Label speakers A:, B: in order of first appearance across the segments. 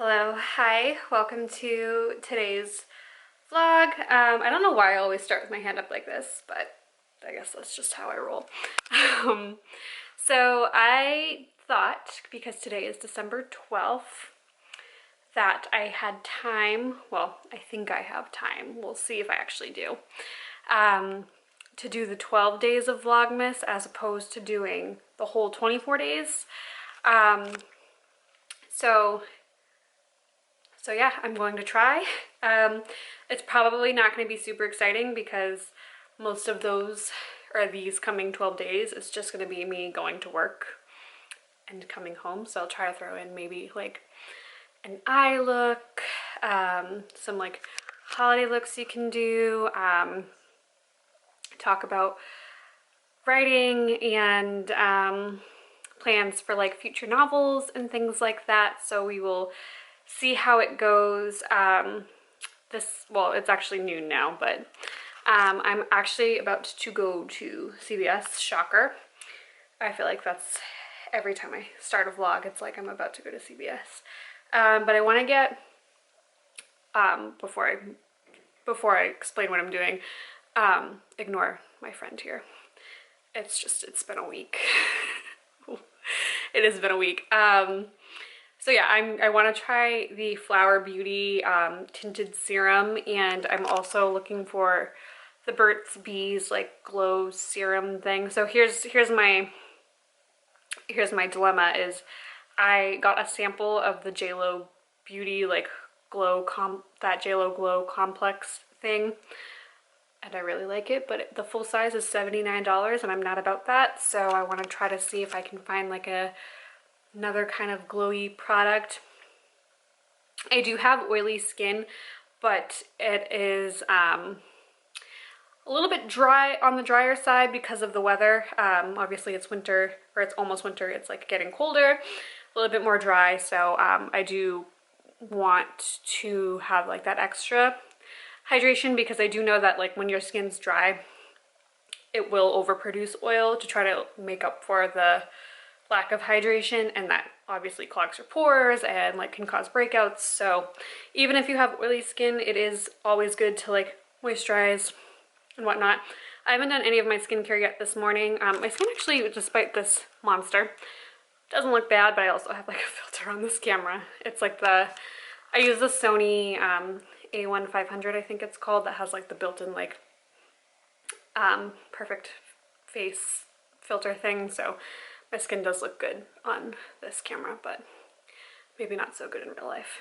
A: Hello, hi, welcome to today's vlog. I don't know why I always start with my hand up like this, but I guess that's just how I roll. So I thought, because today is December 12th, that I had time, well, I think I have time, we'll see if I actually do, to do the 12 days of Vlogmas as opposed to doing the whole 24 days. So yeah, I'm going to try. It's probably not going to be super exciting because most of those, or these coming 12 days, it's just going to be me going to work and coming home. So I'll try to throw in maybe like an eye look, some like holiday looks you can do, talk about writing and plans for like future novels and things like that. So we will see how it goes. Well, it's actually noon now, but I'm actually about to go to CVS. Shocker. I feel like that's every time I start a vlog, it's like I'm about to go to CVS. But I want to get, before I explain what I'm doing, ignore my friend here. It's been a week. It has been a week. So yeah, I want to try the Flower Beauty tinted serum, and I'm also looking for the Burt's Bees like glow serum thing. So here's my dilemma is I got a sample of the JLo Beauty like that JLo Glow complex thing, and I really like it, but the full size is $79 and I'm not about that. So I want to try to see if I can find like another kind of glowy product. I do have oily skin, but it is a little bit dry, on the drier side because of the weather. Obviously it's winter, or it's almost winter, it's like getting colder, a little bit more dry. So I do want to have like that extra hydration, because I do know that like when your skin's dry, it will overproduce oil to try to make up for the lack of hydration, and that obviously clogs your pores and like can cause breakouts. So even if you have oily skin, it is always good to like moisturize and whatnot. I haven't done any of my skincare yet this morning. My skin actually, despite this monster, doesn't look bad, but I also have like a filter on this camera. It's like I use the Sony A1500, I think it's called, that has like the built-in like perfect face filter thing. So my skin does look good on this camera, but maybe not so good in real life.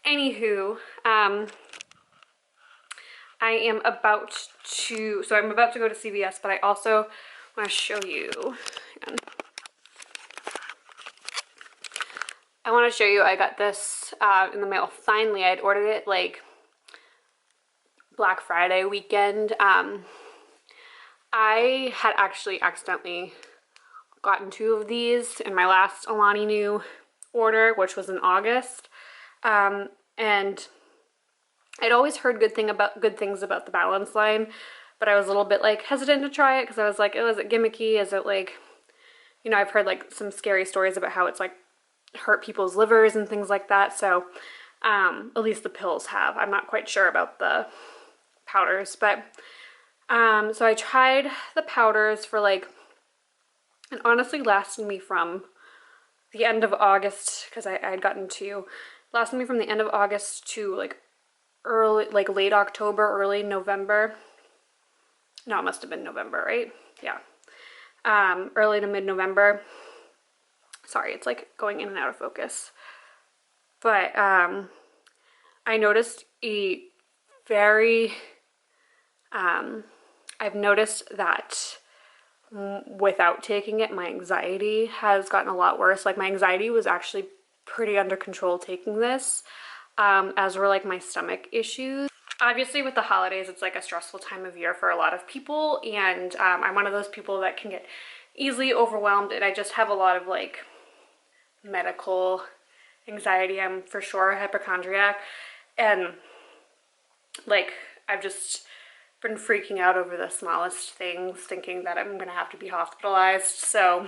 A: Anywho, I'm about to go to CVS, but I also want to show you, I got this in the mail finally. I'd ordered it like Black Friday weekend. I had actually accidentally gotten 2 of these in my last Alani Nu order, which was in August, and I'd always heard good things about the Balance line, but I was a little bit like hesitant to try it because I was like, oh, is it gimmicky? Is it like, you know, I've heard like some scary stories about how it's like hurt people's livers and things like that. So at least the pills have. I'm not quite sure about the powders, but so I tried the powders for like, it honestly lasted me from the end of August, because I had gotten 2, lasted me from the end of August to like late October, early November. No, it must have been November, right? Yeah. Early to mid-November. Sorry, it's like going in and out of focus. But I noticed I've noticed that without taking it, my anxiety has gotten a lot worse. Like my anxiety was actually pretty under control taking this, as were like my stomach issues. Obviously with the holidays, it's like a stressful time of year for a lot of people, and I'm one of those people that can get easily overwhelmed, and I just have a lot of like medical anxiety. I'm for sure a hypochondriac, and like I've just been freaking out over the smallest things, thinking that I'm gonna have to be hospitalized. So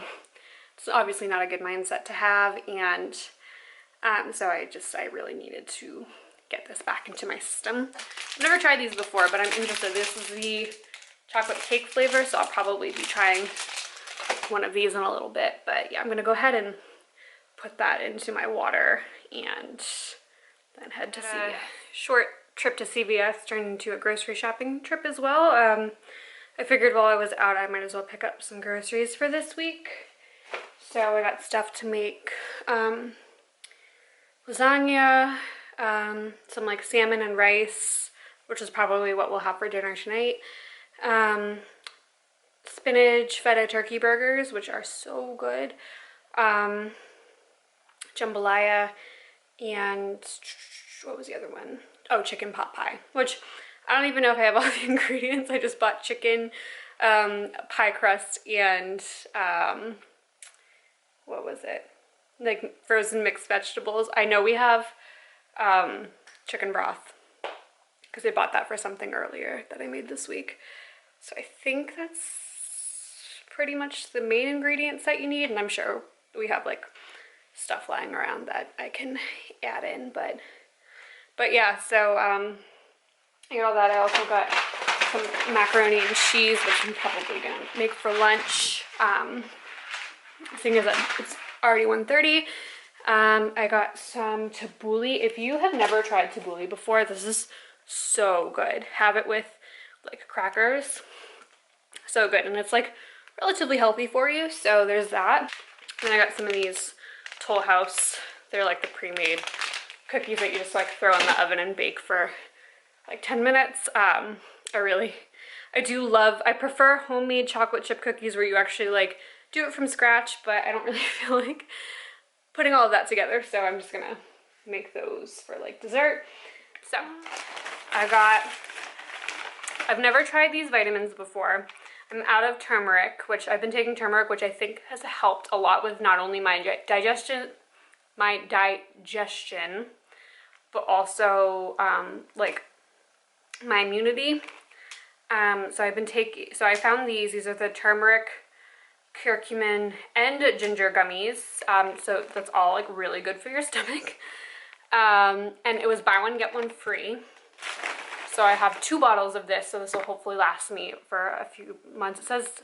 A: it's obviously not a good mindset to have, and So I really needed to get this back into my system. I've never tried these before, but I'm interested. This is the chocolate cake flavor, so I'll probably be trying one of these in a little bit. But yeah, I'm gonna go ahead and put that into my water and then head to CVS. Short trip to CVS turned into a grocery shopping trip as well. I figured while I was out, I might as well pick up some groceries for this week. So I got stuff to make lasagna, some like salmon and rice, which is probably what we'll have for dinner tonight. Spinach feta turkey burgers, which are so good. Jambalaya, and what was the other one? Oh, chicken pot pie, which I don't even know if I have all the ingredients. I just bought chicken, pie crust, and what was it? Like frozen mixed vegetables. I know we have chicken broth because I bought that for something earlier that I made this week. So I think that's pretty much the main ingredients that you need, and I'm sure we have like stuff lying around that I can add in, but yeah, so I got all that. I also got some macaroni and cheese, which I'm probably gonna make for lunch. The thing is that it's already 1:30. I got some tabbouleh. If you have never tried tabbouleh before, this is so good. Have it with like crackers. So good, and it's like relatively healthy for you, so there's that. And I got some of these Toll House. They're like the pre-made cookies that you just like throw in the oven and bake for like 10 minutes. I prefer homemade chocolate chip cookies where you actually like do it from scratch, but I don't really feel like putting all of that together, so I'm just gonna make those for like dessert. So I've never tried these vitamins before. I'm out of turmeric, which I've been taking turmeric, which I think has helped a lot with not only my digestion, but also like my immunity. So I found these are the turmeric, curcumin, and ginger gummies. So that's all like really good for your stomach. And it was buy one, get one free. So I have 2 bottles of this, so this will hopefully last me for a few months. It says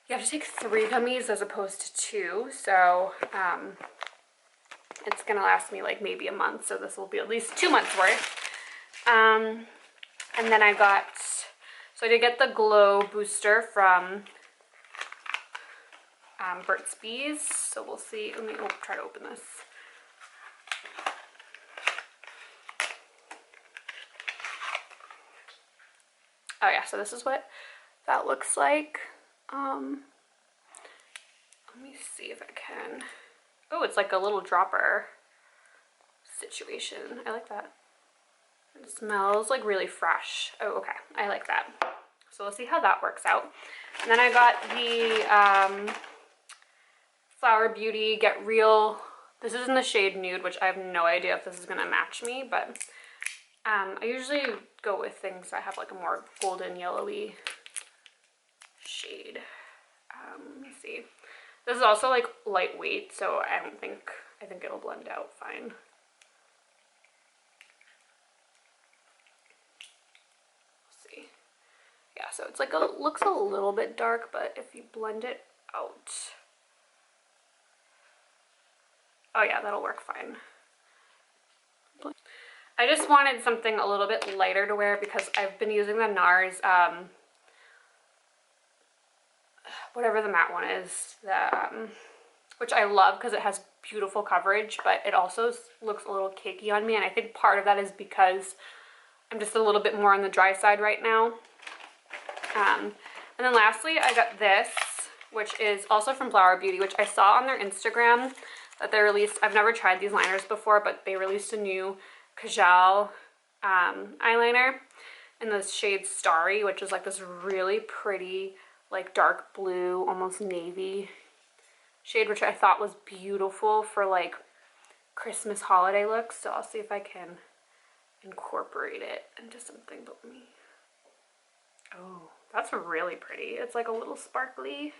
A: you have to take 3 gummies as opposed to 2, so it's gonna last me like maybe a month, so this will be at least 2 months worth. And then I did get the Glow Booster from Burt's Bees, so we'll see. Let me try to open this. Oh yeah, so this is what that looks like. Let me see if I can. Oh, it's like a little dropper situation. I like that. It smells like really fresh. Oh, okay. I like that. So we'll see how that works out. And then I got the Flower Beauty Get Real. This is in the shade Nude, which I have no idea if this is going to match me, but I usually go with things that have like a more golden yellowy shade. Let me see. This is also like lightweight, so I think it'll blend out fine. Let's see. Yeah, so it's like looks a little bit dark, but if you blend it out, oh yeah, that'll work fine. I just wanted something a little bit lighter to wear because I've been using the NARS, whatever the matte one is, which I love because it has beautiful coverage, but it also looks a little cakey on me, and I think part of that is because I'm just a little bit more on the dry side right now. And then lastly, I got this, which is also from Flower Beauty, which I saw on their Instagram that they released. I've never tried these liners before, but they released a new Kajal eyeliner in the shade Starry, which is like this really pretty like dark blue, almost navy shade, which I thought was beautiful for like Christmas holiday looks. So I'll see if I can incorporate it into something. But me, oh, that's really pretty. It's like a little sparkly.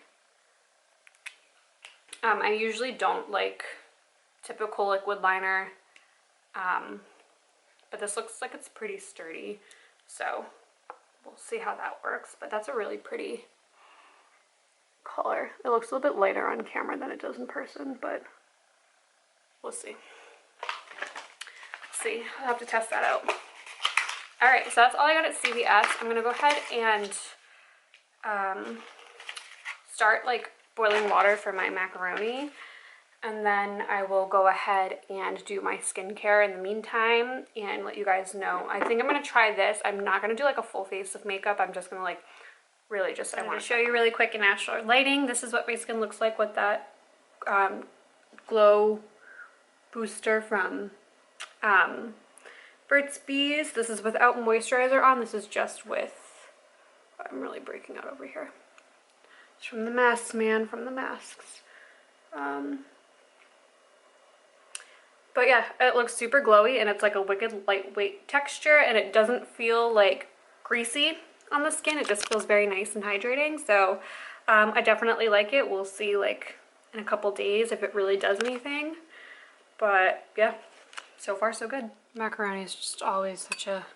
A: I usually don't like typical liquid liner. But this looks like it's pretty sturdy, so we'll see how that works. But that's a really pretty color. It looks a little bit lighter on camera than it does in person, but we'll see. See, I'll have to test that out. All right, so that's all I got at CVS. I'm gonna go ahead and start like boiling water for my macaroni, and then I will go ahead and do my skincare in the meantime and let you guys know. I think I'm gonna try this. I'm not gonna do like a full face of makeup. I'm just gonna like really just, I want to show you really quick in natural lighting. This is what my skin looks like with that glow booster from Burt's Bees. This is without moisturizer on. This is just with, I'm really breaking out over here. It's from the masks, man, from the masks. But yeah, it looks super glowy and it's like a wicked lightweight texture and it doesn't feel like greasy on the skin. It just feels very nice and hydrating. So I definitely like it. We'll see like in a couple days if it really does anything. But yeah, so far so good. Macaroni is just always such a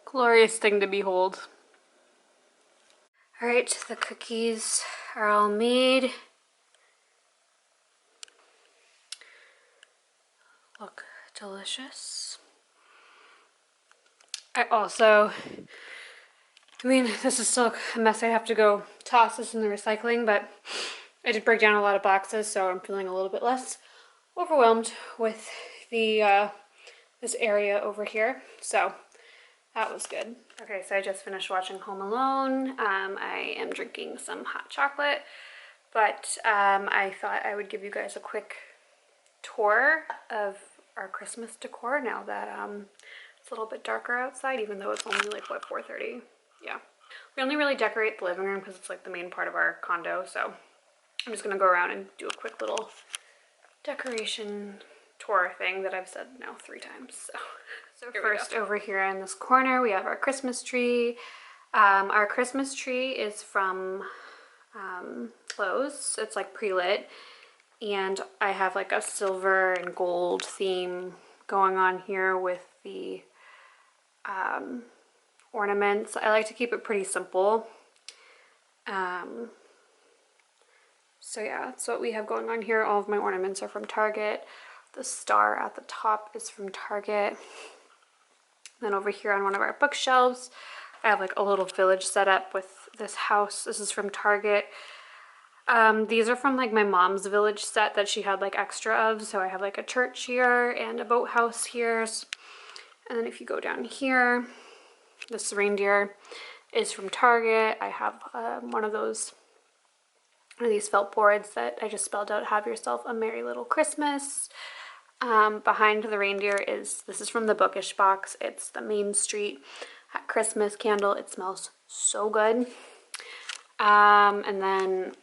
A: glorious thing to behold. All right, the cookies are all made. Look delicious. I mean, this is still a mess. I have to go toss this in the recycling, but I did break down a lot of boxes, so I'm feeling a little bit less overwhelmed with the this area over here. So that was good. Okay, so I just finished watching Home Alone. I am drinking some hot chocolate, but I thought I would give you guys a quick tour of our Christmas decor now that it's a little bit darker outside, even though it's only like, what, 4:30? Yeah. We only really decorate the living room because it's like the main part of our condo, so I'm just gonna go around and do a quick little decoration tour thing that I've said now 3 times. So first over here in this corner, we have our Christmas tree. Our Christmas tree is from Lowe's. It's like pre-lit. And I have like a silver and gold theme going on here with the ornaments. I like to keep it pretty simple. So yeah, that's what we have going on here. All of my ornaments are from Target. The star at the top is from Target. Then over here on one of our bookshelves, I have like a little village set up with this house. This is from Target. These are from like my mom's village set that she had like extra of. So I have like a church here and a boathouse here. And then if you go down here, this reindeer is from Target. I have one of these felt boards that I just spelled out, "Have yourself a merry little Christmas." Behind the reindeer this is from the Bookish box. It's the Main Street at Christmas candle. It smells so good. And then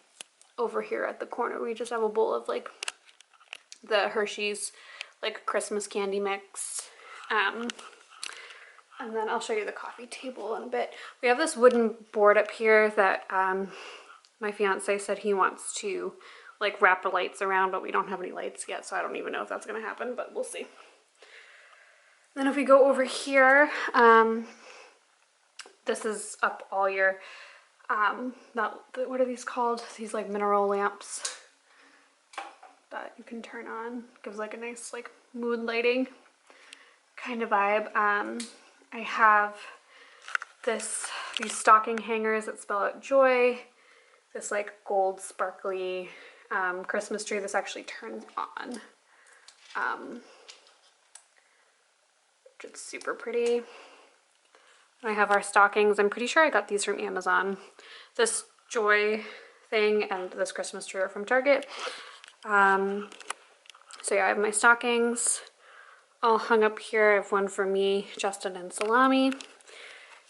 A: over here at the corner, we just have a bowl of like the Hershey's like Christmas candy mix. And then I'll show you the coffee table in a bit. We have this wooden board up here that my fiance said he wants to like wrap the lights around, but we don't have any lights yet, so I don't even know if that's gonna happen, but we'll see. Then if we go over here, this is up all year. What are these called? These like mineral lamps that you can turn on. Gives like a nice like mood lighting kind of vibe. I have these stocking hangers that spell out joy. This like gold sparkly Christmas tree. This actually turns on. It's super pretty. I have our stockings. I'm pretty sure I got these from Amazon. This joy thing and this Christmas tree are from Target. So yeah, I have my stockings all hung up here. I have one for me, Justin, and Salami.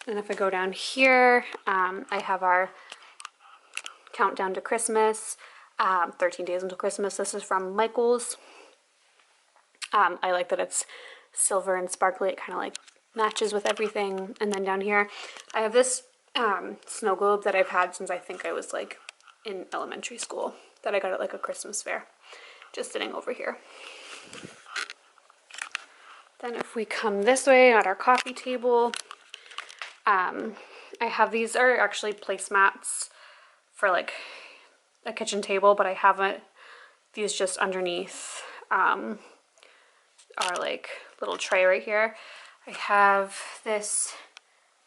A: And if I go down here, I have our countdown to Christmas, 13 days until Christmas. This is from Michael's. I like that it's silver and sparkly. It kind of like matches with everything. And then down here, I have this snow globe that I've had since I think I was like in elementary school, that I got at like a Christmas fair. just sitting over here. Then if we come this way at our coffee table, I have, these are actually placemats for like a kitchen table, but I haven't, these just underneath our like little tray right here. I have this,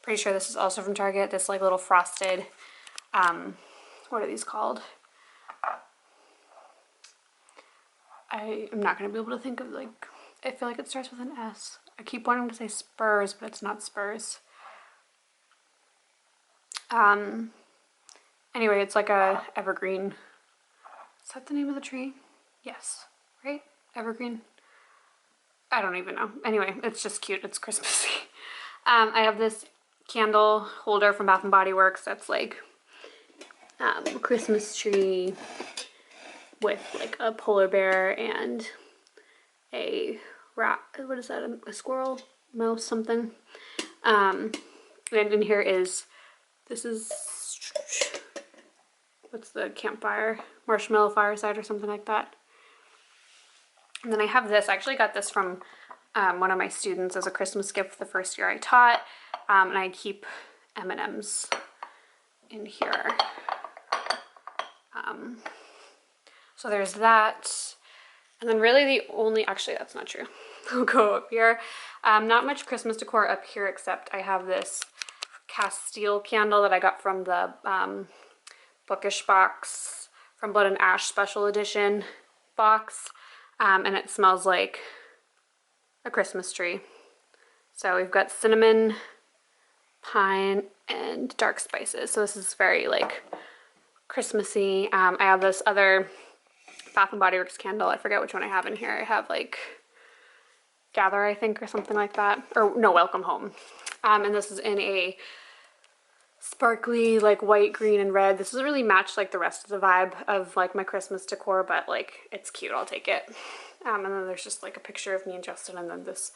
A: pretty sure this is also from Target, this like little frosted, what are these called? I am not going to be able to think of, like, I feel like it starts with an S. I keep wanting to say spurs, but it's not spurs. Anyway, it's like a evergreen. Is that the name of the tree? Yes, right? Evergreen? I don't even know. Anyway, it's just cute. It's Christmassy. I have this candle holder from Bath & Body Works that's like a Christmas tree with like a polar bear and a rat. What is that? A squirrel? Mouse? Something. And in here is, this is, what's the campfire? Marshmallow fireside or something like that. And then I have this. I actually got this from one of my students as a Christmas gift the first year I taught. And I keep M&Ms in here. So there's that. And then really the only, actually that's not true. I'll go up here. Not much Christmas decor up here, except I have this cast steel candle that I got from the Bookish box, from Blood and Ash special edition box. And it smells like a Christmas tree. So we've got cinnamon, pine, and dark spices. So this is very like Christmassy. I have this other Bath & Body Works candle. I forget which one I have in here. I have like Gather, I think, or something like that. Or no, Welcome Home. And this is in a sparkly like white, green, and red. This doesn't really match like the rest of the vibe of like my Christmas decor, but like it's cute. I'll take it. And then there's just like a picture of me and Justin, and then this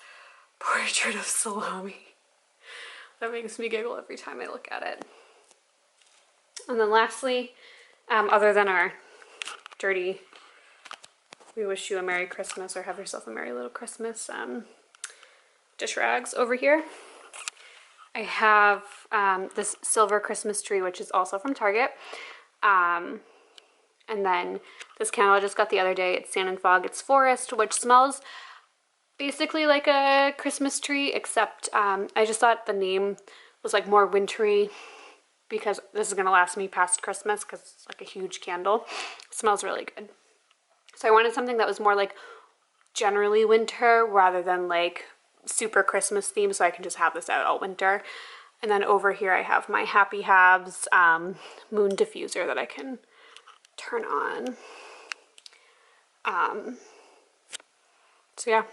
A: portrait of Salami. That makes me giggle every time I look at it. And then lastly, other than our dirty "We wish you a Merry Christmas" or "Have yourself a Merry Little Christmas" dish rags over here, I have this silver Christmas tree, which is also from Target. And then this candle I just got the other day. It's Sand and Fog. It's Forest, which smells basically like a Christmas tree, except I just thought the name was like more wintry, because this is going to last me past Christmas because it's like a huge candle. It smells really good. So I wanted something that was more like generally winter rather than like super Christmas themed, so I can just have this out all winter. And then over here I have my Happy Habs moon diffuser that I can turn on. So yeah,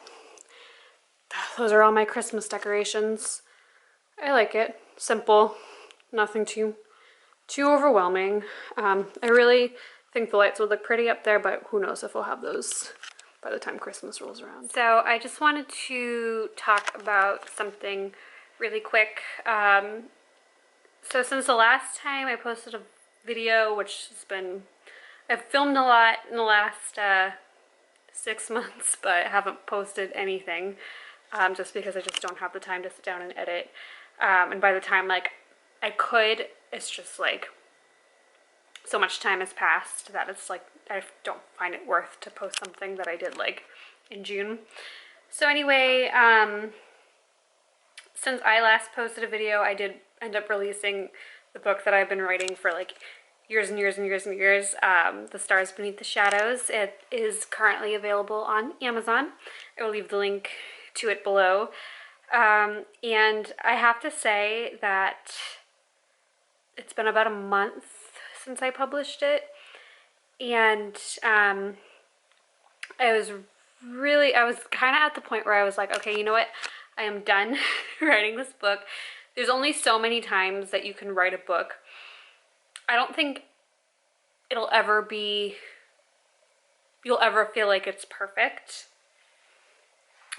A: those are all my Christmas decorations. I like it. Simple, nothing too overwhelming. I really think the lights would look pretty up there, but who knows if we'll have those by the time Christmas rolls around. So I just wanted to talk about something really quick. So since the last time I posted a video, which has been, I've filmed a lot in the last 6 months, but I haven't posted anything, just because I just don't have the time to sit down and edit. And by the time like I could, it's just like so much time has passed that it's like I don't find it worth to post something that I did like in June. So anyway, since I last posted a video, I did end up releasing the book that I've been writing for like years and years and years and years, The Stars Beneath the Shadows. It is currently available on Amazon. I will leave the link to it below. And I have to say that it's been about a month since I published it, and I was kind of at the point where I was like, okay, you know what, I am done writing this book. There's only so many times that you can write a book. I don't think you'll ever feel like it's perfect,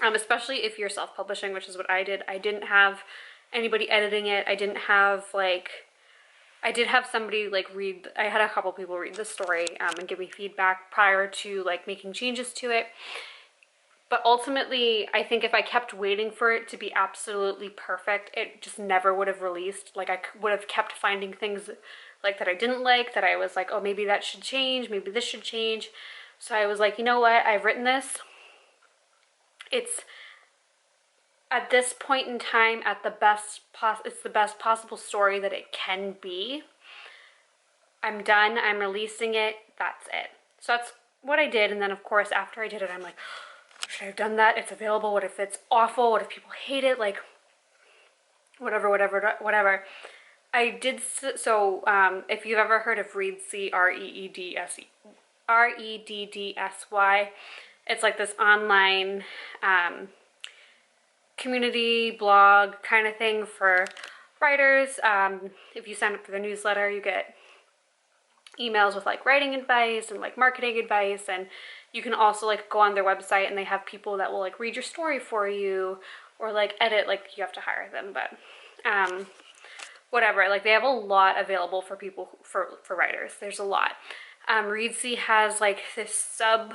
A: especially if you're self-publishing, which is what I did. I didn't have anybody editing it. I didn't have like I did have somebody like read, I had a couple people read the story and give me feedback prior to like making changes to it. But ultimately, I think if I kept waiting for it to be absolutely perfect, it just never would have released. Like I would have kept finding things like that I didn't like, that I was like, oh, maybe that should change, maybe this should change. So I was like, you know what, I've written this. It's at this point in time at the best it's the best possible story that it can be. I'm done, I'm releasing it, that's it. So that's what I did. And then of course after I did it, I'm like, should I have done that? It's available. What if it's awful? What if people hate it? Like whatever. I did so if you've ever heard of Reedsy, Reddsy, it's like this online community blog kind of thing for writers. If you sign up for the newsletter, you get emails with like writing advice and like marketing advice, and you can also like go on their website and they have people that will like read your story for you or like edit. Like you have to hire them, but whatever, like they have a lot available for people, for writers. There's a lot. Reedsy has like this sub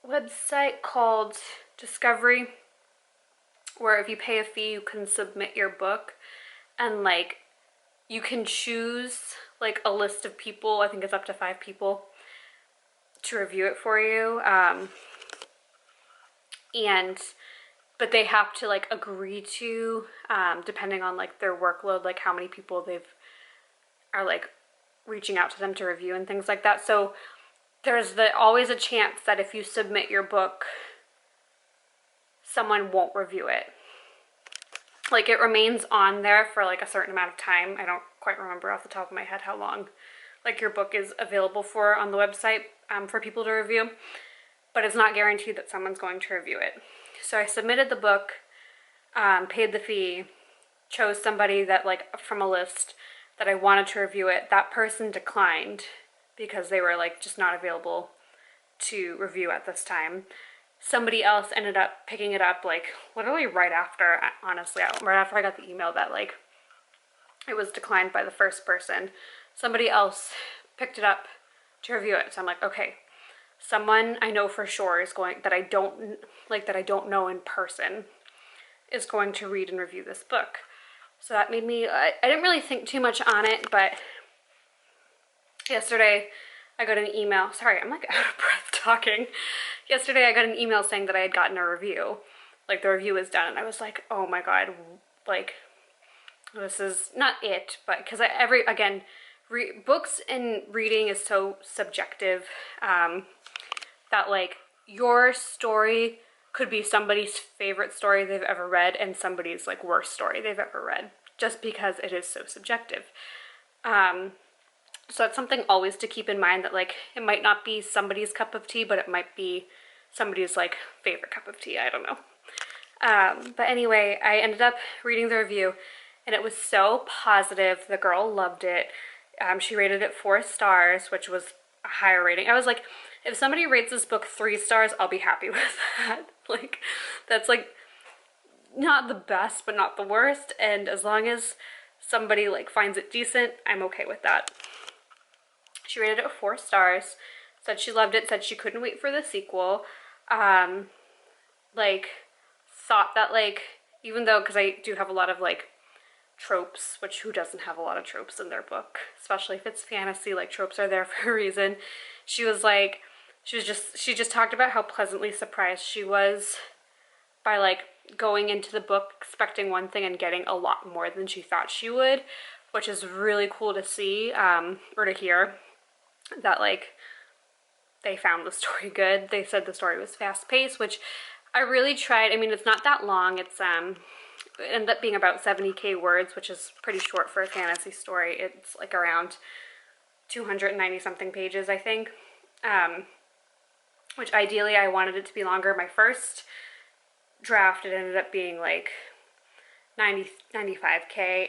A: website called Discovery, where if you pay a fee you can submit your book, and like you can choose like a list of people, I think it's up to 5 people, to review it for you. But they have to like agree to, depending on like their workload, like how many people are like reaching out to them to review and things like that. So there's always a chance that if you submit your book, someone won't review it. Like it remains on there for like a certain amount of time. I don't quite remember off the top of my head how long like your book is available for on the website for people to review, but it's not guaranteed that someone's going to review it. So I submitted the book, paid the fee, chose somebody that like from a list that I wanted to review it. That person declined because they were like just not available to review at this time. Somebody else ended up picking it up like literally right after, honestly, right after I got the email that like it was declined by the first person. Somebody else picked it up to review it. So I'm like, okay, someone I know for sure is going, that I don't know in person, is going to read and review this book. So that made me, I didn't really think too much on it, but yesterday I got an email. Sorry, I'm like out of breath talking. Yesterday I got an email saying that I had gotten a review. Like the review was done, and I was like, oh my god, like this is not it, but because again, books and reading is so subjective, that like your story could be somebody's favorite story they've ever read and somebody's like worst story they've ever read, just because it is so subjective. So that's something always to keep in mind, that like it might not be somebody's cup of tea, but it might be somebody's like favorite cup of tea. I don't know. But anyway, I ended up reading the review and it was so positive. The girl loved it. She rated it 4 stars, which was a higher rating. I was like, if somebody rates this book 3 stars, I'll be happy with that. Like, that's like not the best, but not the worst. And as long as somebody like finds it decent, I'm okay with that. She rated it 4 stars, said she loved it, said she couldn't wait for the sequel. Like, thought that like, even though, because I do have a lot of like tropes, which who doesn't have a lot of tropes in their book, especially if it's fantasy, like tropes are there for a reason. She was like, she just talked about how pleasantly surprised she was by like going into the book expecting one thing and getting a lot more than she thought she would, which is really cool to see, or to hear, that like they found the story good. They said the story was fast-paced, which I really tried. I mean, it's not that long. It's it ended up being about 70k words, which is pretty short for a fantasy story. It's like around 290 something pages, I think, which ideally I wanted it to be longer. My first draft, it ended up being like 95k,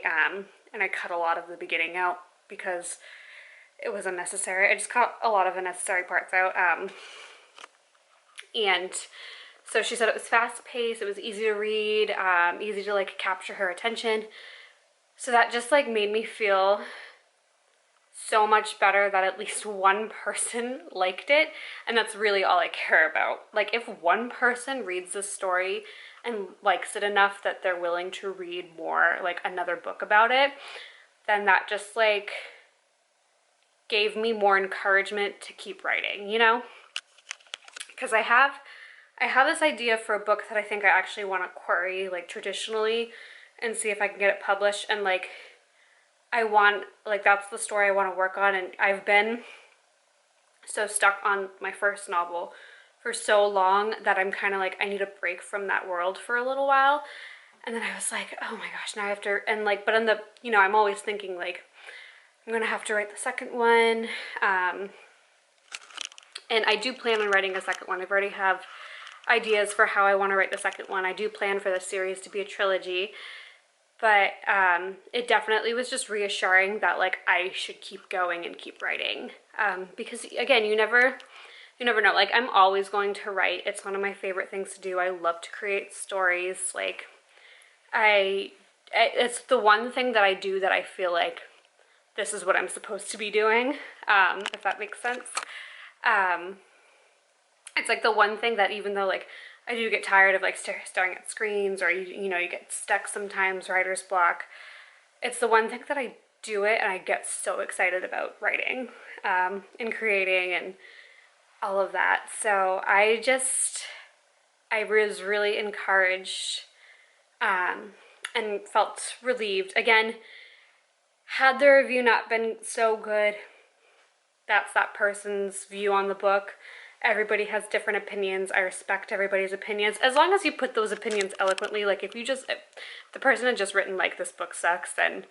A: and I cut a lot of the beginning out because it was unnecessary. I just cut a lot of unnecessary parts out, and so she said it was fast-paced, it was easy to read, easy to like capture her attention. So that just like made me feel so much better that at least one person liked it, and that's really all I care about. Like, if one person reads this story and likes it enough that they're willing to read more, like another book about it, then that just like gave me more encouragement to keep writing, you know? Because I have this idea for a book that I think I actually want to query like traditionally and see if I can get it published, and like I want, like, that's the story I want to work on. And I've been so stuck on my first novel for so long that I'm kind of like, I need a break from that world for a little while. And then I was like, oh my gosh, now I have to, and like, but in the, you know, I'm always thinking like, I'm gonna have to write the second one. And I do plan on writing a second one. I've already have ideas for how I want to write the second one. I do plan for the series to be a trilogy. But it definitely was just reassuring that like I should keep going and keep writing, because again, you never know. Like, I'm always going to write. It's one of my favorite things to do. I love to create stories. Like, it's the one thing that I do that I feel like this is what I'm supposed to be doing, if that makes sense. It's like the one thing that, even though like I do get tired of like staring at screens, or you know, you get stuck sometimes, writer's block, it's the one thing that I do it and I get so excited about writing, and creating and all of that. So I was really encouraged, and felt relieved. Again, had the review not been so good, that's that person's view on the book. Everybody has different opinions. I respect everybody's opinions, as long as you put those opinions eloquently. Like, if the person had just written like, this book sucks, then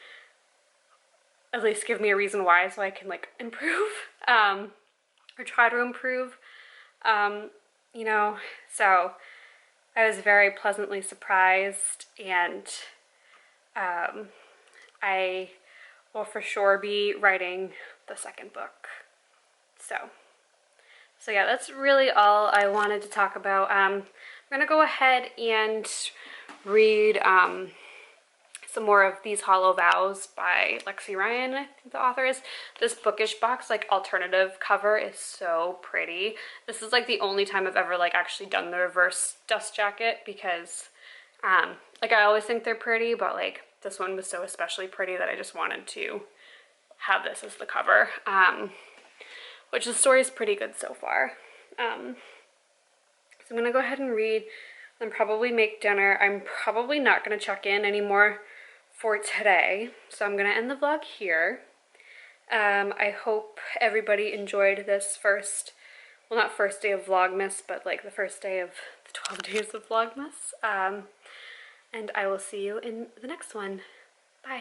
A: at least give me a reason why, so I can like improve, or try to improve, you know. So I was very pleasantly surprised, and I will for sure be writing the second book. So yeah, that's really all I wanted to talk about. I'm gonna go ahead and read some more of These Hollow Vows by Lexi Ryan, I think the author is. This bookish box, like, alternative cover is so pretty. This is like the only time I've ever like actually done the reverse dust jacket, because like, I always think they're pretty, but like this one was so especially pretty that I just wanted to have this as the cover. Which the story is pretty good so far. So I'm gonna go ahead and read, and probably make dinner. I'm probably not gonna check in anymore for today, so I'm gonna end the vlog here. I hope everybody enjoyed this first, well, not first day of Vlogmas, but like the first day of the 12 days of Vlogmas. And I will see you in the next one.